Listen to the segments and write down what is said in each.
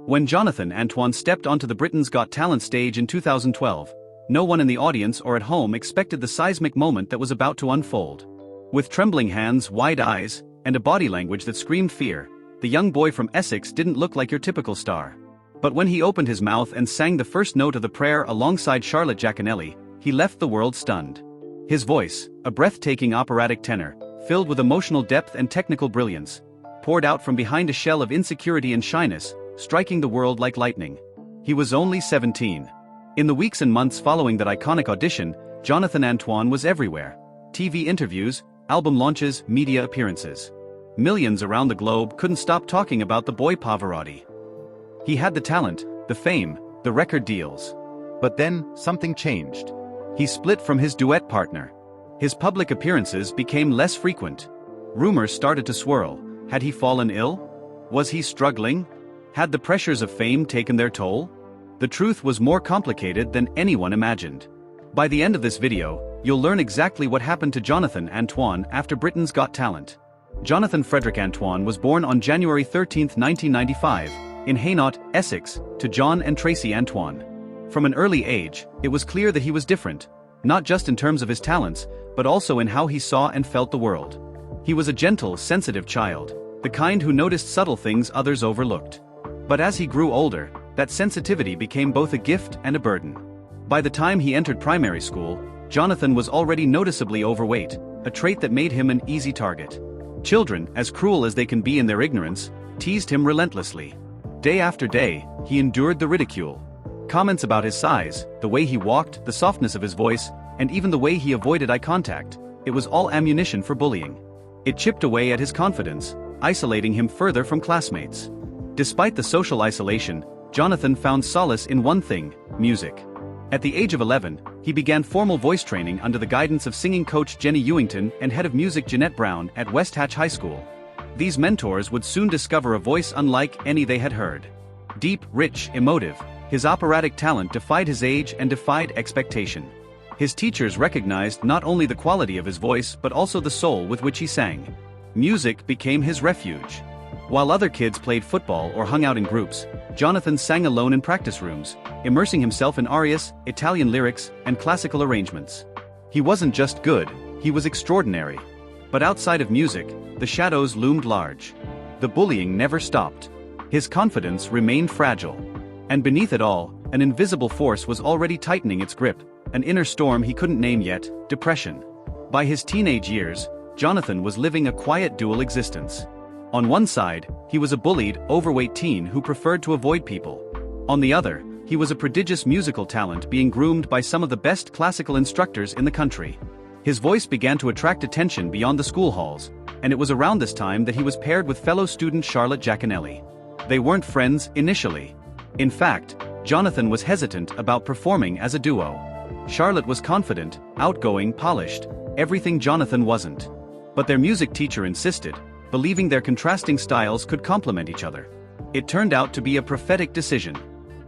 When Jonathan Antoine stepped onto the Britain's Got Talent stage in 2012, no one in the audience or at home expected the seismic moment that was about to unfold. With trembling hands, wide eyes, and a body language that screamed fear, the young boy from Essex didn't look like your typical star. But when he opened his mouth and sang the first note of the prayer alongside Charlotte Jaconelli, he left the world stunned. His voice, a breathtaking operatic tenor, filled with emotional depth and technical brilliance, poured out from behind a shell of insecurity and shyness, striking the world like lightning. He was only 17. In the weeks and months following that iconic audition, Jonathan Antoine was everywhere. TV interviews, album launches, media appearances. Millions around the globe couldn't stop talking about the boy Pavarotti. He had the talent, the fame, the record deals. But then, something changed. He split from his duet partner. His public appearances became less frequent. Rumors started to swirl. Had he fallen ill? Was he struggling? Had the pressures of fame taken their toll? The truth was more complicated than anyone imagined. By the end of this video, you'll learn exactly what happened to Jonathan Antoine after Britain's Got Talent. Jonathan Frederick Antoine was born on January 13, 1995, in Hainaut, Essex, to John and Tracy Antoine. From an early age, it was clear that he was different, not just in terms of his talents, but also in how he saw and felt the world. He was a gentle, sensitive child, the kind who noticed subtle things others overlooked. But as he grew older, that sensitivity became both a gift and a burden. By the time he entered primary school, Jonathan was already noticeably overweight, a trait that made him an easy target. Children, as cruel as they can be in their ignorance, teased him relentlessly. Day after day, he endured the ridicule. Comments about his size, the way he walked, the softness of his voice, and even the way he avoided eye contact, it was all ammunition for bullying. It chipped away at his confidence, isolating him further from classmates. Despite the social isolation, Jonathan found solace in one thing: music. At the age of 11, he began formal voice training under the guidance of singing coach Jenny Ewington and head of music Jeanette Brown at West Hatch High School. These mentors would soon discover a voice unlike any they had heard. Deep, rich, emotive, his operatic talent defied his age and defied expectation. His teachers recognized not only the quality of his voice but also the soul with which he sang. Music became his refuge. While other kids played football or hung out in groups, Jonathan sang alone in practice rooms, immersing himself in arias, Italian lyrics, and classical arrangements. He wasn't just good, he was extraordinary. But outside of music, the shadows loomed large. The bullying never stopped. His confidence remained fragile. And beneath it all, an invisible force was already tightening its grip, an inner storm he couldn't name yet: depression. By his teenage years, Jonathan was living a quiet dual existence. On one side, he was a bullied, overweight teen who preferred to avoid people. On the other, he was a prodigious musical talent being groomed by some of the best classical instructors in the country. His voice began to attract attention beyond the school halls, and it was around this time that he was paired with fellow student Charlotte Jaconelli. They weren't friends initially. In fact, Jonathan was hesitant about performing as a duo. Charlotte was confident, outgoing, polished, everything Jonathan wasn't. But their music teacher insisted, believing their contrasting styles could complement each other. It turned out to be a prophetic decision.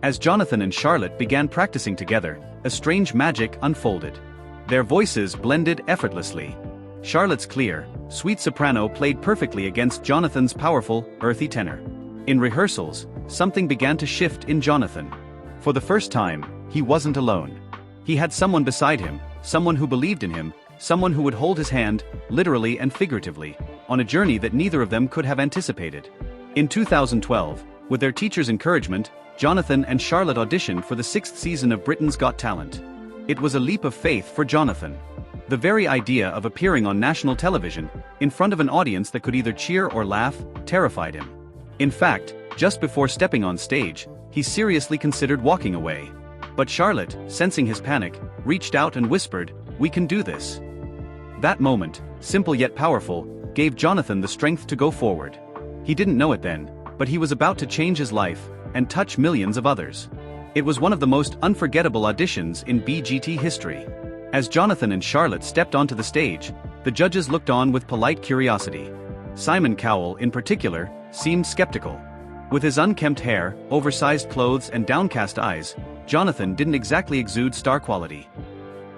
As Jonathan and Charlotte began practicing together, a strange magic unfolded. Their voices blended effortlessly. Charlotte's clear, sweet soprano played perfectly against Jonathan's powerful, earthy tenor. In rehearsals, something began to shift in Jonathan. For the first time, he wasn't alone. He had someone beside him, someone who believed in him, someone who would hold his hand, literally and figuratively, on a journey that neither of them could have anticipated. In 2012, with their teacher's encouragement, Jonathan and Charlotte auditioned for the 6th season of Britain's Got Talent. It was a leap of faith for Jonathan. The very idea of appearing on national television, in front of an audience that could either cheer or laugh, terrified him. In fact, just before stepping on stage, he seriously considered walking away. But Charlotte, sensing his panic, reached out and whispered, "We can do this." That moment, simple yet powerful, gave Jonathan the strength to go forward. He didn't know it then, but he was about to change his life and touch millions of others. It was one of the most unforgettable auditions in BGT history. As Jonathan and Charlotte stepped onto the stage, the judges looked on with polite curiosity. Simon Cowell, in particular, seemed skeptical. With his unkempt hair, oversized clothes and downcast eyes, Jonathan didn't exactly exude star quality.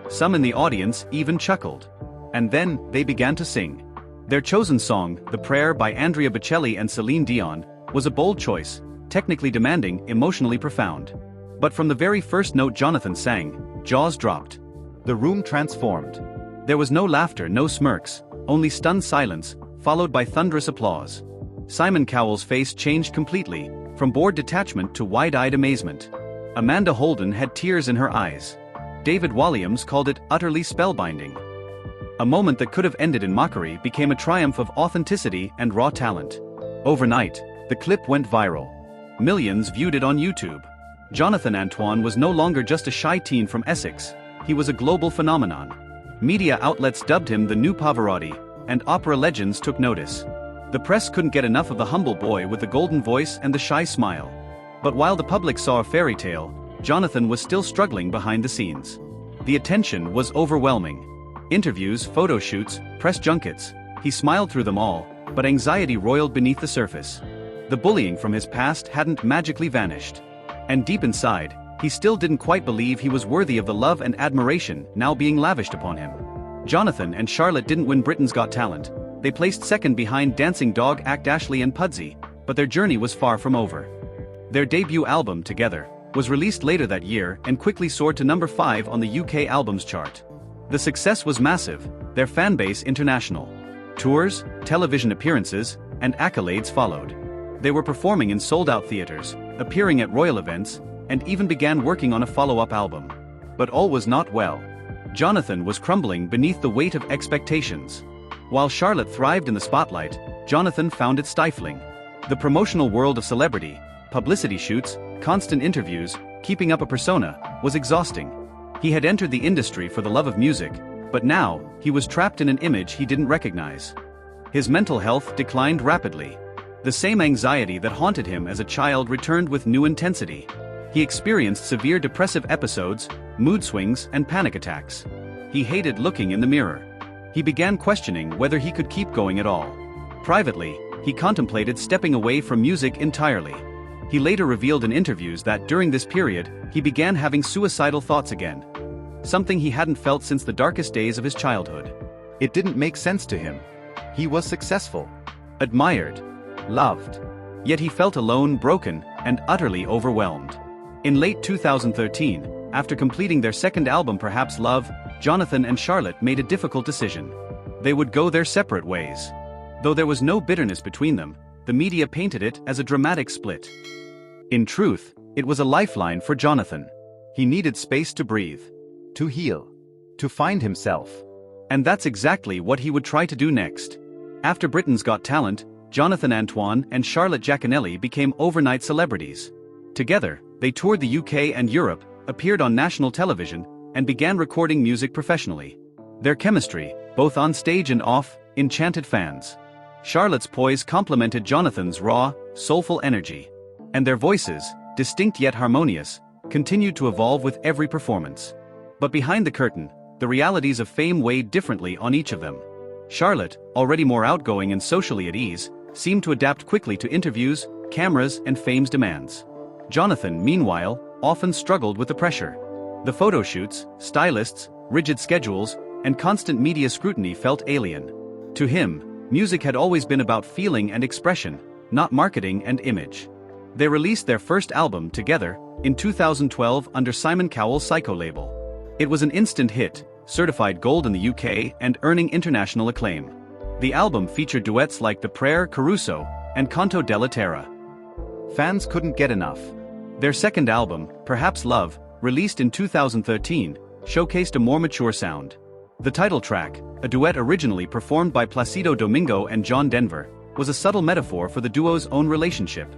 Some in the audience even chuckled. And then, they began to sing. Their chosen song, The Prayer by Andrea Bocelli and Celine Dion, was a bold choice, technically demanding, emotionally profound. But from the very first note Jonathan sang, jaws dropped. The room transformed. There was no laughter, no smirks, only stunned silence, followed by thunderous applause. Simon Cowell's face changed completely, from bored detachment to wide-eyed amazement. Amanda Holden had tears in her eyes. David Walliams called it utterly spellbinding. A moment that could have ended in mockery became a triumph of authenticity and raw talent. Overnight, the clip went viral. Millions viewed it on YouTube. Jonathan Antoine was no longer just a shy teen from Essex, he was a global phenomenon. Media outlets dubbed him the new Pavarotti, and opera legends took notice. The press couldn't get enough of the humble boy with the golden voice and the shy smile. But while the public saw a fairy tale, Jonathan was still struggling behind the scenes. The attention was overwhelming. Interviews, photo shoots, press junkets, he smiled through them all, but anxiety roiled beneath the surface. The bullying from his past hadn't magically vanished. And deep inside, he still didn't quite believe he was worthy of the love and admiration now being lavished upon him. Jonathan and Charlotte didn't win Britain's Got Talent. They placed second behind Dancing Dog act Ashley and Pudsey, but their journey was far from over. Their debut album, Together, was released later that year and quickly soared to number 5 on the UK albums chart. The success was massive, their fanbase international. Tours, television appearances, and accolades followed. They were performing in sold-out theaters, appearing at royal events, and even began working on a follow-up album. But all was not well. Jonathan was crumbling beneath the weight of expectations. While Charlotte thrived in the spotlight, Jonathan found it stifling. The promotional world of celebrity, publicity shoots, constant interviews, keeping up a persona, was exhausting. He had entered the industry for the love of music, but now, he was trapped in an image he didn't recognize. His mental health declined rapidly. The same anxiety that haunted him as a child returned with new intensity. He experienced severe depressive episodes, mood swings, and panic attacks. He hated looking in the mirror. He began questioning whether he could keep going at all. Privately, he contemplated stepping away from music entirely. He later revealed in interviews that during this period, he began having suicidal thoughts again. Something he hadn't felt since the darkest days of his childhood. It didn't make sense to him. He was successful, Admired, loved. Yet he felt alone, broken, and utterly overwhelmed. In late 2013, after completing their second album Perhaps Love, Jonathan and Charlotte made a difficult decision. They would go their separate ways. Though there was no bitterness between them, the media painted it as a dramatic split. In truth, it was a lifeline for Jonathan. He needed space to breathe, to heal, to find himself. And that's exactly what he would try to do next. After Britain's Got Talent, Jonathan Antoine and Charlotte Jaconelli became overnight celebrities. Together, they toured the UK and Europe, appeared on national television, and began recording music professionally. Their chemistry, both on stage and off, enchanted fans. Charlotte's poise complemented Jonathan's raw, soulful energy. And their voices, distinct yet harmonious, continued to evolve with every performance. But behind the curtain, the realities of fame weighed differently on each of them. Charlotte, already more outgoing and socially at ease, seemed to adapt quickly to interviews, cameras, and fame's demands. Jonathan, meanwhile, often struggled with the pressure. The photo shoots, stylists, rigid schedules, and constant media scrutiny felt alien. To him, music had always been about feeling and expression, not marketing and image. They released their first album, Together, in 2012 under Simon Cowell's Psycho label. It was an instant hit, certified gold in the UK and earning international acclaim. The album featured duets like The Prayer, Caruso, and Canto della Terra. Fans couldn't get enough. Their second album, Perhaps Love, released in 2013, showcased a more mature sound. The title track, a duet originally performed by Placido Domingo and John Denver, was a subtle metaphor for the duo's own relationship.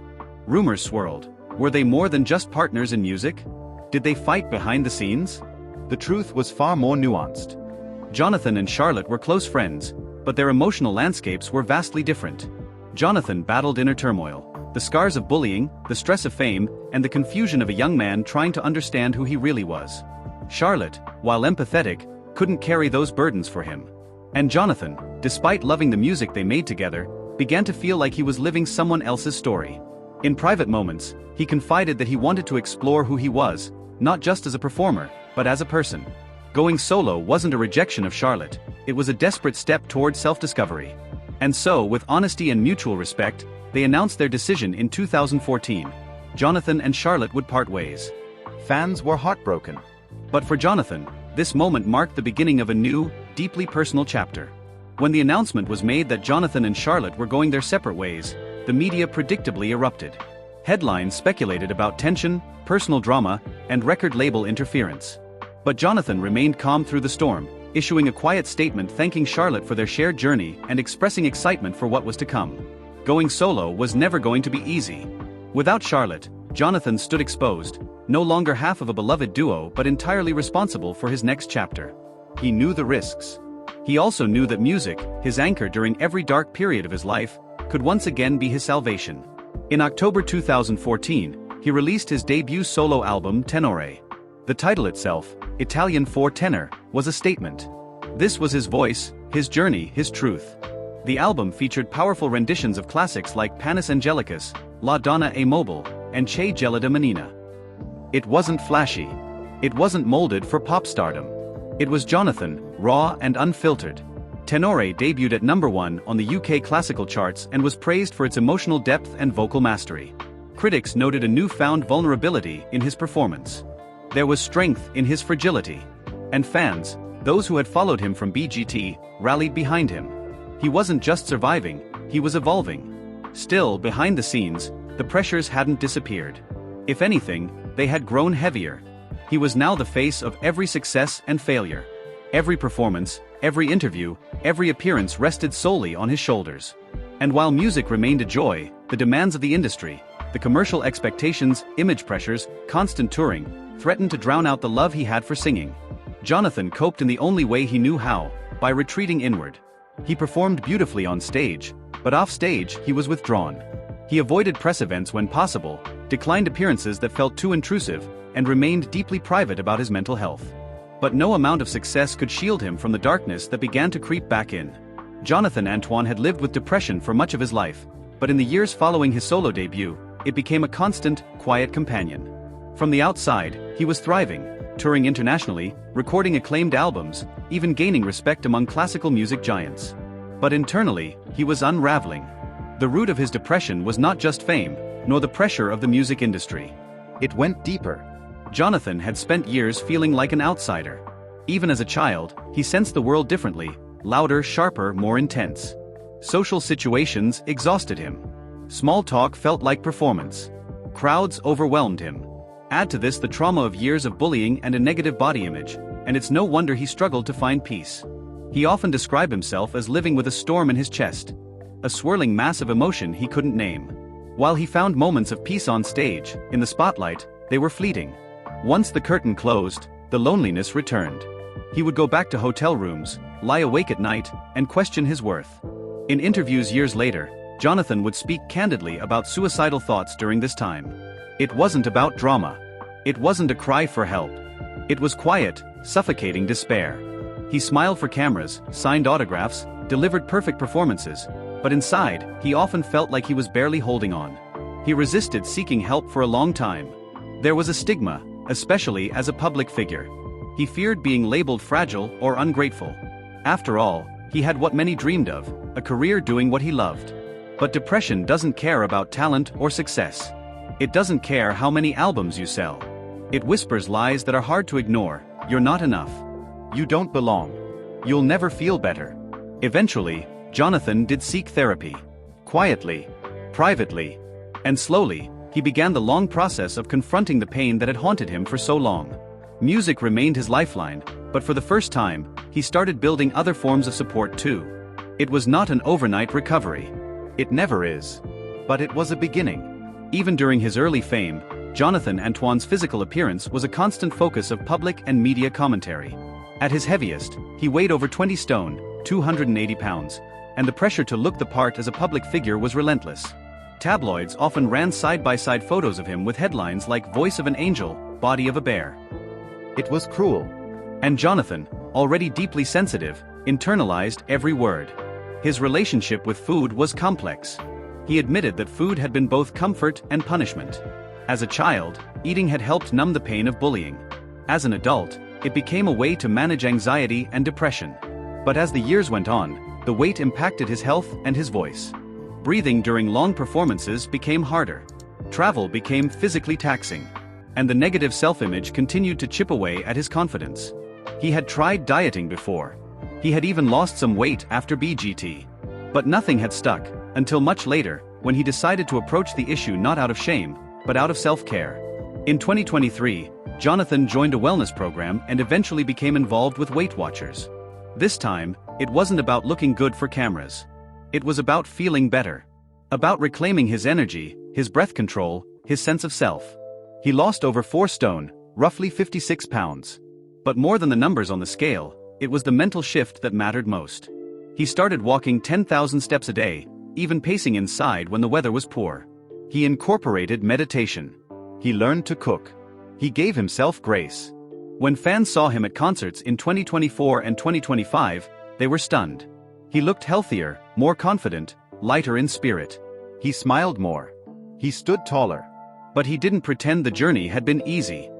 Rumors swirled. Were they more than just partners in music? Did they fight behind the scenes? The truth was far more nuanced. Jonathan and Charlotte were close friends, but their emotional landscapes were vastly different. Jonathan battled inner turmoil, the scars of bullying, the stress of fame, and the confusion of a young man trying to understand who he really was. Charlotte, while empathetic, couldn't carry those burdens for him. And Jonathan, despite loving the music they made together, began to feel like he was living someone else's story. In private moments, he confided that he wanted to explore who he was, not just as a performer, but as a person. Going solo wasn't a rejection of Charlotte, it was a desperate step toward self-discovery. And so, with honesty and mutual respect, they announced their decision in 2014. Jonathan and Charlotte would part ways. Fans were heartbroken. But for Jonathan, this moment marked the beginning of a new, deeply personal chapter. When the announcement was made that Jonathan and Charlotte were going their separate ways, the media predictably erupted. Headlines speculated about tension, personal drama, and record label interference. But Jonathan remained calm through the storm, issuing a quiet statement thanking Charlotte for their shared journey and expressing excitement for what was to come. Going solo was never going to be easy. Without Charlotte, Jonathan stood exposed, no longer half of a beloved duo but entirely responsible for his next chapter. He knew the risks. He also knew that music, his anchor during every dark period of his life, could once again be his salvation. In October 2014, he released his debut solo album Tenore. The title itself, Italian for tenor, was a statement. This was his voice, his journey, his truth. The album featured powerful renditions of classics like Panis Angelicus, La Donna e Mobile, and Che Gelida Menina. It wasn't flashy. It wasn't molded for pop stardom. It was Jonathan, raw and unfiltered. Tenore debuted at #1 on the UK classical charts and was praised for its emotional depth and vocal mastery. Critics noted a newfound vulnerability in his performance. There was strength in his fragility. And fans, those who had followed him from BGT, rallied behind him. He wasn't just surviving, he was evolving. Still, behind the scenes, the pressures hadn't disappeared. If anything, they had grown heavier. He was now the face of every success and failure. Every performance, every interview, every appearance rested solely on his shoulders. And while music remained a joy, the demands of the industry, the commercial expectations, image pressures, constant touring, threatened to drown out the love he had for singing. Jonathan coped in the only way he knew how, by retreating inward. He performed beautifully on stage, but off stage he was withdrawn. He avoided press events when possible, declined appearances that felt too intrusive, and remained deeply private about his mental health. But no amount of success could shield him from the darkness that began to creep back in. Jonathan Antoine had lived with depression for much of his life, but in the years following his solo debut, it became a constant, quiet companion. From the outside, he was thriving, touring internationally, recording acclaimed albums, even gaining respect among classical music giants. But internally, he was unraveling. The root of his depression was not just fame, nor the pressure of the music industry. It went deeper. Jonathan had spent years feeling like an outsider. Even as a child, he sensed the world differently, louder, sharper, more intense. Social situations exhausted him. Small talk felt like performance. Crowds overwhelmed him. Add to this the trauma of years of bullying and a negative body image, and it's no wonder he struggled to find peace. He often described himself as living with a storm in his chest, a swirling mass of emotion he couldn't name. While he found moments of peace on stage, in the spotlight, they were fleeting. Once the curtain closed, the loneliness returned. He would go back to hotel rooms, lie awake at night, and question his worth. In interviews years later, Jonathan would speak candidly about suicidal thoughts during this time. It wasn't about drama. It wasn't a cry for help. It was quiet, suffocating despair. He smiled for cameras, signed autographs, delivered perfect performances, but inside, he often felt like he was barely holding on. He resisted seeking help for a long time. There was a stigma, especially as a public figure. He feared being labeled fragile or ungrateful. After all, he had what many dreamed of, a career doing what he loved. But depression doesn't care about talent or success. It doesn't care how many albums you sell. It whispers lies that are hard to ignore. You're not enough. You don't belong. You'll never feel better. Eventually, Jonathan did seek therapy. Quietly, privately, and slowly, he began the long process of confronting the pain that had haunted him for so long. Music remained his lifeline, but for the first time, he started building other forms of support too. It was not an overnight recovery. It never is. But it was a beginning. Even during his early fame, Jonathan Antoine's physical appearance was a constant focus of public and media commentary. At his heaviest, he weighed over 20 stone, 280 pounds, and the pressure to look the part as a public figure was relentless. Tabloids often ran side-by-side photos of him with headlines like "Voice of an Angel, Body of a Bear." It was cruel. And Jonathan, already deeply sensitive, internalized every word. His relationship with food was complex. He admitted that food had been both comfort and punishment. As a child, eating had helped numb the pain of bullying. As an adult, it became a way to manage anxiety and depression. But as the years went on, the weight impacted his health and his voice. Breathing during long performances became harder. Travel became physically taxing, and the negative self-image continued to chip away at his confidence. He had tried dieting before. He had even lost some weight after BGT. But nothing had stuck, until much later, when he decided to approach the issue not out of shame, but out of self-care. In 2023, Jonathan joined a wellness program and eventually became involved with Weight Watchers. This time, it wasn't about looking good for cameras. It was about feeling better. About reclaiming his energy, his breath control, his sense of self. He lost over 4 stone, roughly 56 pounds. But more than the numbers on the scale, it was the mental shift that mattered most. He started walking 10,000 steps a day, even pacing inside when the weather was poor. He incorporated meditation. He learned to cook. He gave himself grace. When fans saw him at concerts in 2024 and 2025, they were stunned. He looked healthier, more confident, lighter in spirit. He smiled more. He stood taller. But he didn't pretend the journey had been easy.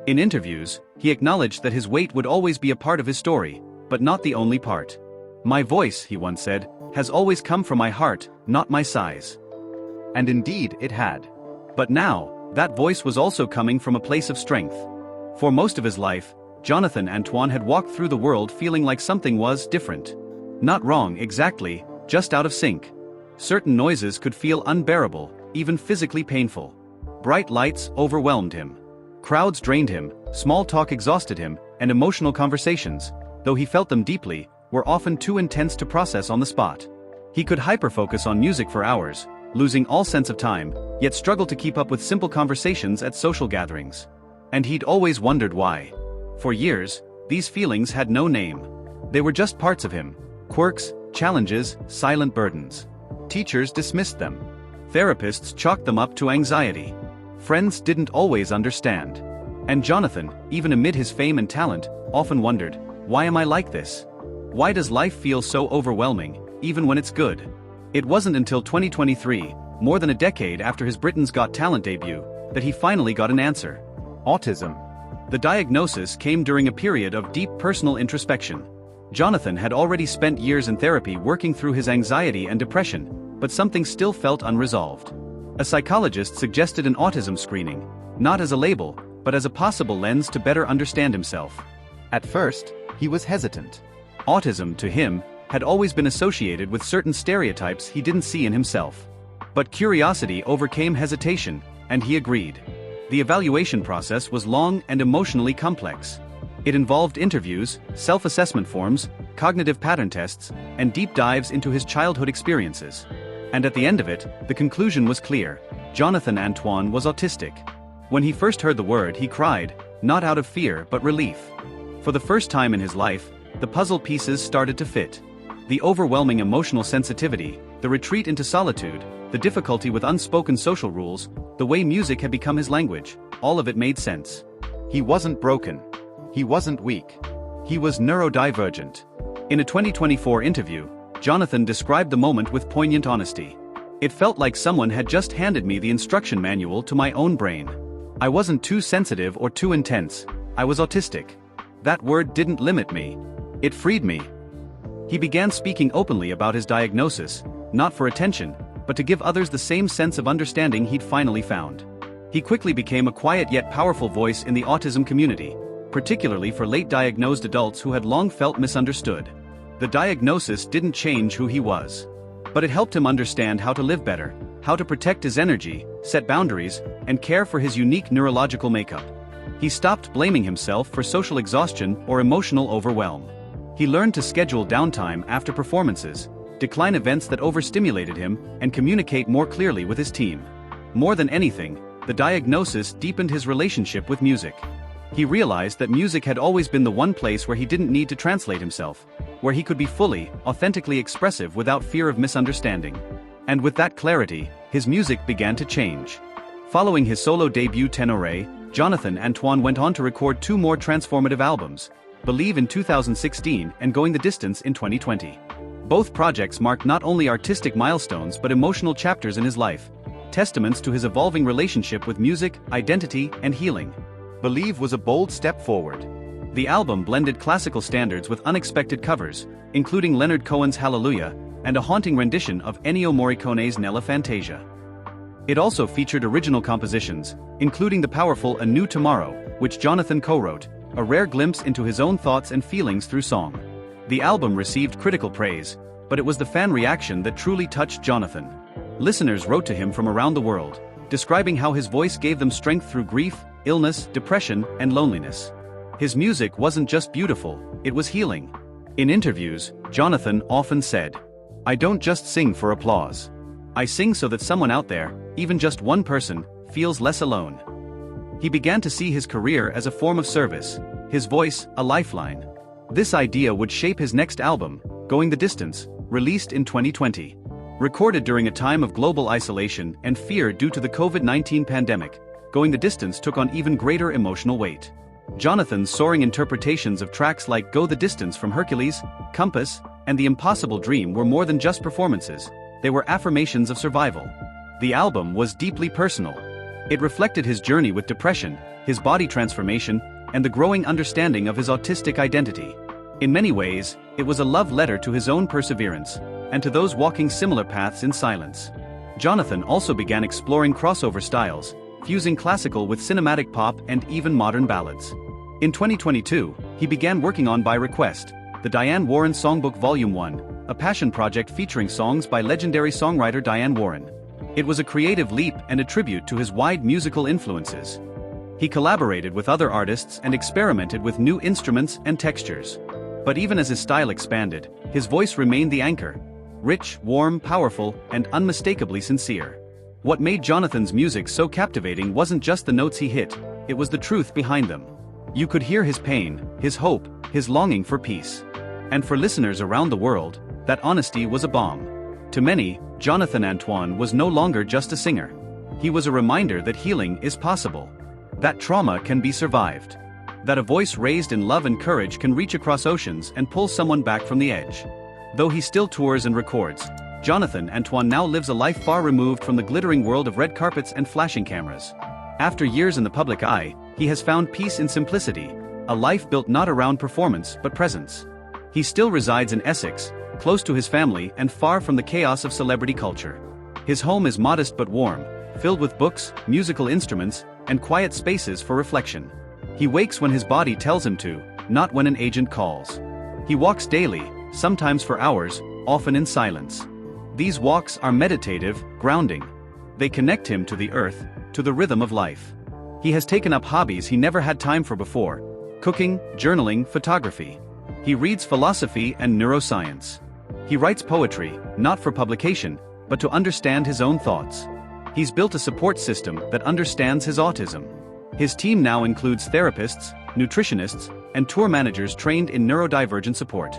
In interviews, he acknowledged that his weight would always be a part of his story, but not the only part. "My voice," he once said, "has always come from my heart, not my size." And indeed, it had. But now, that voice was also coming from a place of strength. For most of his life, Jonathan Antoine had walked through the world feeling like something was different. Not wrong exactly, just out of sync. Certain noises could feel unbearable, even physically painful. Bright lights overwhelmed him. Crowds drained him, small talk exhausted him, and emotional conversations, though he felt them deeply, were often too intense to process on the spot. He could hyper-focus on music for hours, losing all sense of time, yet struggle to keep up with simple conversations at social gatherings. And he'd always wondered why. For years, these feelings had no name. They were just parts of him, quirks, challenges, silent burdens. Teachers dismissed them. Therapists chalked them up to anxiety. Friends didn't always understand. And Jonathan, even amid his fame and talent, often wondered, why am I like this? Why does life feel so overwhelming, even when it's good? It wasn't until 2023, more than a decade after his Britain's Got Talent debut, that he finally got an answer. Autism. The diagnosis came during a period of deep personal introspection. Jonathan had already spent years in therapy working through his anxiety and depression, but something still felt unresolved. A psychologist suggested an autism screening, not as a label, but as a possible lens to better understand himself. At first, he was hesitant. Autism, to him, had always been associated with certain stereotypes he didn't see in himself. But curiosity overcame hesitation, and he agreed. The evaluation process was long and emotionally complex. It involved interviews, self-assessment forms, cognitive pattern tests, and deep dives into his childhood experiences. And at the end of it, the conclusion was clear: Jonathan Antoine was autistic. When he first heard the word, he cried, not out of fear but relief. For the first time in his life, the puzzle pieces started to fit. The overwhelming emotional sensitivity, the retreat into solitude, the difficulty with unspoken social rules, the way music had become his language, all of it made sense. He wasn't broken. He wasn't weak. He was neurodivergent. In a 2024 interview, Jonathan described the moment with poignant honesty. It felt like someone had just handed me the instruction manual to my own brain. I wasn't too sensitive or too intense. I was autistic. That word didn't limit me. It freed me. He began speaking openly about his diagnosis, not for attention, but to give others the same sense of understanding he'd finally found. He quickly became a quiet yet powerful voice in the autism community, particularly for late-diagnosed adults who had long felt misunderstood. The diagnosis didn't change who he was. But it helped him understand how to live better, how to protect his energy, set boundaries, and care for his unique neurological makeup. He stopped blaming himself for social exhaustion or emotional overwhelm. He learned to schedule downtime after performances, decline events that overstimulated him, and communicate more clearly with his team. More than anything, the diagnosis deepened his relationship with music. He realized that music had always been the one place where he didn't need to translate himself, where he could be fully, authentically expressive without fear of misunderstanding. And with that clarity, his music began to change. Following his solo debut Tenor, Jonathan Antoine went on to record 2 more transformative albums, Believe in 2016 and Going the Distance in 2020. Both projects marked not only artistic milestones but emotional chapters in his life, testaments to his evolving relationship with music, identity, and healing. Believe was a bold step forward. The album blended classical standards with unexpected covers, including Leonard Cohen's Hallelujah, and a haunting rendition of Ennio Morricone's Nella Fantasia. It also featured original compositions, including the powerful A New Tomorrow, which Jonathan co-wrote, a rare glimpse into his own thoughts and feelings through song. The album received critical praise, but it was the fan reaction that truly touched Jonathan. Listeners wrote to him from around the world, describing how his voice gave them strength through grief, illness, depression, and loneliness. His music wasn't just beautiful, it was healing. In interviews, Jonathan often said, "I don't just sing for applause. I sing so that someone out there, even just one person, feels less alone." He began to see his career as a form of service, his voice a lifeline. This idea would shape his next album, Going the Distance, released in 2020. Recorded during a time of global isolation and fear due to the COVID-19 pandemic, Going the Distance took on even greater emotional weight. Jonathan's soaring interpretations of tracks like Go the Distance from Hercules, Compass, and The Impossible Dream were more than just performances, they were affirmations of survival. The album was deeply personal. It reflected his journey with depression, his body transformation, and the growing understanding of his autistic identity. In many ways, it was a love letter to his own perseverance, and to those walking similar paths in silence. Jonathan also began exploring crossover styles, fusing classical with cinematic pop and even modern ballads. In 2022, he began working on By Request, the Diane Warren Songbook Volume 1, a passion project featuring songs by legendary songwriter Diane Warren. It was a creative leap and a tribute to his wide musical influences. He collaborated with other artists and experimented with new instruments and textures. But even as his style expanded, his voice remained the anchor. Rich, warm, powerful, and unmistakably sincere. What made Jonathan's music so captivating wasn't just the notes he hit, it was the truth behind them. You could hear his pain, his hope, his longing for peace. And for listeners around the world, that honesty was a balm. To many, Jonathan Antoine was no longer just a singer. He was a reminder that healing is possible. That trauma can be survived. That a voice raised in love and courage can reach across oceans and pull someone back from the edge. Though he still tours and records, Jonathan Antoine now lives a life far removed from the glittering world of red carpets and flashing cameras. After years in the public eye, he has found peace in simplicity, a life built not around performance but presence. He still resides in Essex, close to his family and far from the chaos of celebrity culture. His home is modest but warm, filled with books, musical instruments, and quiet spaces for reflection. He wakes when his body tells him to, not when an agent calls. He walks daily, sometimes for hours, often in silence. These walks are meditative, grounding. They connect him to the earth, to the rhythm of life. He has taken up hobbies he never had time for before: cooking, journaling, photography. He reads philosophy and neuroscience. He writes poetry, not for publication, but to understand his own thoughts. He's built a support system that understands his autism. His team now includes therapists, nutritionists, and tour managers trained in neurodivergent support.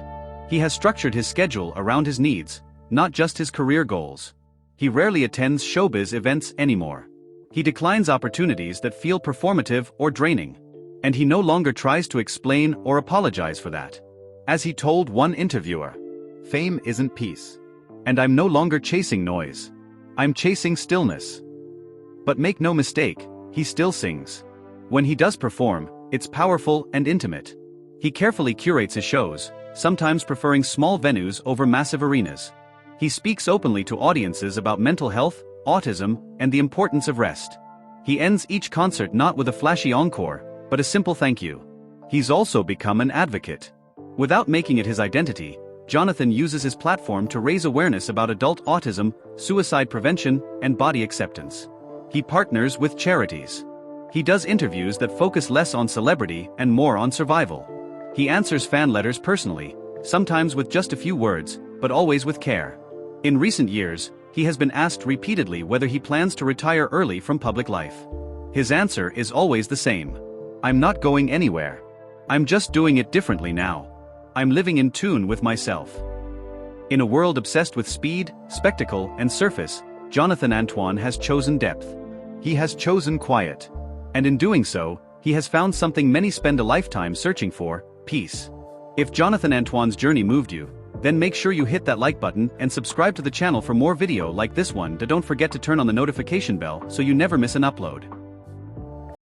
He has structured his schedule around his needs, not just his career goals. He rarely attends showbiz events anymore. He declines opportunities that feel performative or draining. And he no longer tries to explain or apologize for that. As he told one interviewer, Fame isn't peace. "And I'm no longer chasing noise. I'm chasing stillness." But make no mistake, he still sings. When he does perform, it's powerful and intimate. He carefully curates his shows, sometimes preferring small venues over massive arenas. He speaks openly to audiences about mental health, autism, and the importance of rest. He ends each concert not with a flashy encore, but a simple thank you. He's also become an advocate. Without making it his identity, Jonathan uses his platform to raise awareness about adult autism, suicide prevention, and body acceptance. He partners with charities. He does interviews that focus less on celebrity and more on survival. He answers fan letters personally, sometimes with just a few words, but always with care. In recent years, he has been asked repeatedly whether he plans to retire early from public life. His answer is always the same. "I'm not going anywhere. I'm just doing it differently now. I'm living in tune with myself." In a world obsessed with speed, spectacle, and surface, Jonathan Antoine has chosen depth. He has chosen quiet. And in doing so, he has found something many spend a lifetime searching for: peace. If Jonathan Antoine's journey moved you, then make sure you hit that like button and subscribe to the channel for more video like this one. Don't forget to turn on the notification bell so you never miss an upload.